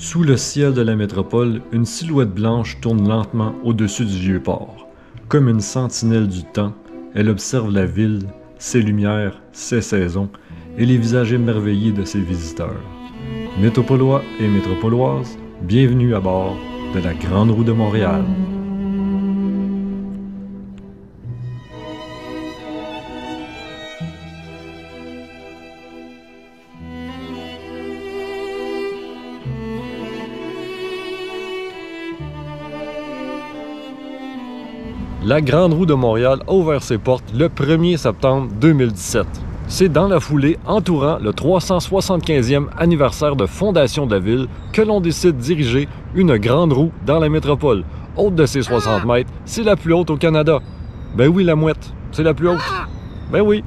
Sous le ciel de la métropole, une silhouette blanche tourne lentement au-dessus du vieux port. Comme une sentinelle du temps, elle observe la ville, ses lumières, ses saisons et les visages émerveillés de ses visiteurs. Métropolois et métropoloises, bienvenue à bord de la Grande Roue de Montréal. La Grande Roue de Montréal a ouvert ses portes le 1er septembre 2017. C'est dans la foulée entourant le 375e anniversaire de fondation de la ville que l'on décide de diriger une grande roue dans la métropole. Haute de ses 60 mètres, c'est la plus haute au Canada. Ben oui, la mouette, c'est la plus haute. Ben oui.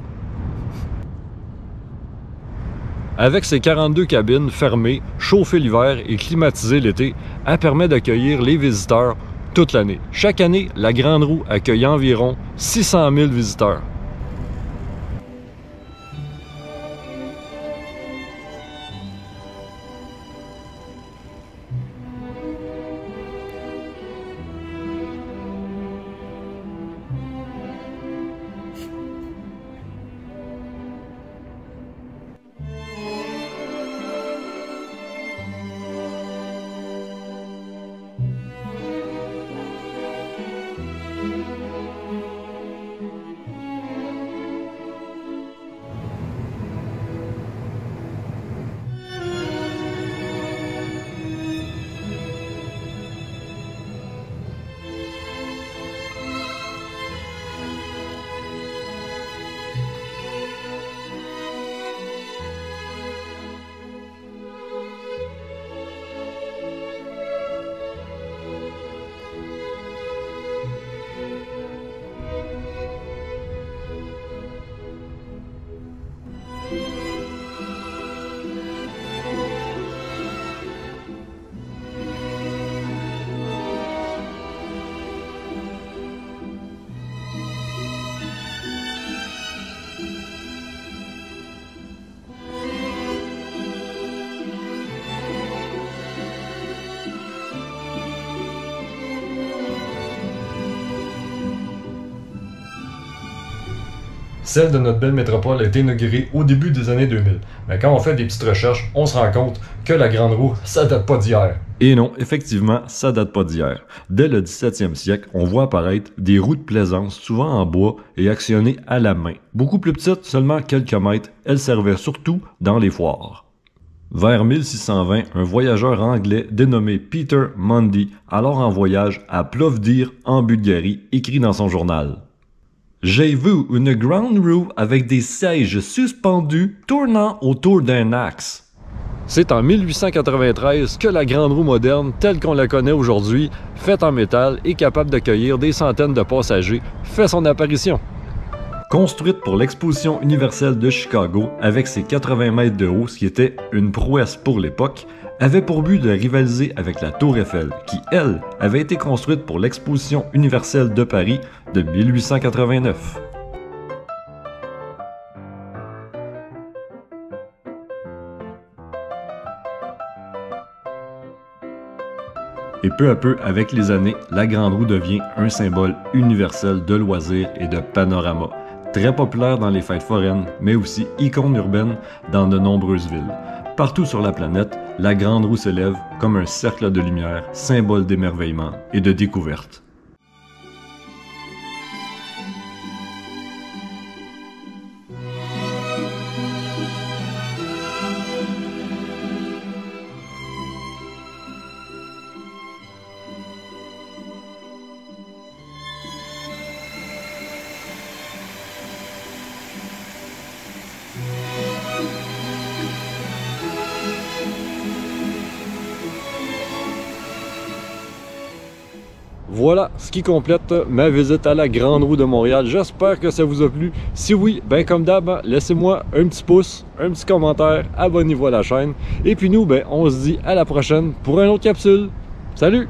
Avec ses 42 cabines fermées, chauffées l'hiver et climatisées l'été, elle permet d'accueillir les visiteurs toute l'année. Chaque année, la Grande Roue accueille environ 600 000 visiteurs. Celle de notre belle métropole a été inaugurée au début des années 2000. Mais quand on fait des petites recherches, on se rend compte que la Grande Roue, ça date pas d'hier. Et non, effectivement, ça date pas d'hier. Dès le 17e siècle, on voit apparaître des roues de plaisance, souvent en bois et actionnées à la main. Beaucoup plus petites, seulement quelques mètres, elles servaient surtout dans les foires. Vers 1620, un voyageur anglais dénommé Peter Mundy, alors en voyage à Plovdiv en Bulgarie, écrit dans son journal: J'ai vu une grande roue avec des sièges suspendus tournant autour d'un axe. C'est en 1893 que la Grande Roue moderne, telle qu'on la connaît aujourd'hui, faite en métal et capable d'accueillir des centaines de passagers, fait son apparition. Construite pour l'Exposition universelle de Chicago, avec ses 80 mètres de haut, ce qui était une prouesse pour l'époque, avait pour but de rivaliser avec la Tour Eiffel, qui, elle, avait été construite pour l'Exposition universelle de Paris de 1889. Et peu à peu, avec les années, la Grande Roue devient un symbole universel de loisirs et de panorama. Très populaire dans les fêtes foraines, mais aussi icône urbaine dans de nombreuses villes. Partout sur la planète, la Grande Roue s'élève comme un cercle de lumière, symbole d'émerveillement et de découverte. Voilà ce qui complète ma visite à la Grande Roue de Montréal. J'espère que ça vous a plu. Si oui, ben comme d'hab, laissez-moi un petit pouce, un petit commentaire, abonnez-vous à la chaîne. Et puis nous, ben on se dit à la prochaine pour une autre capsule. Salut!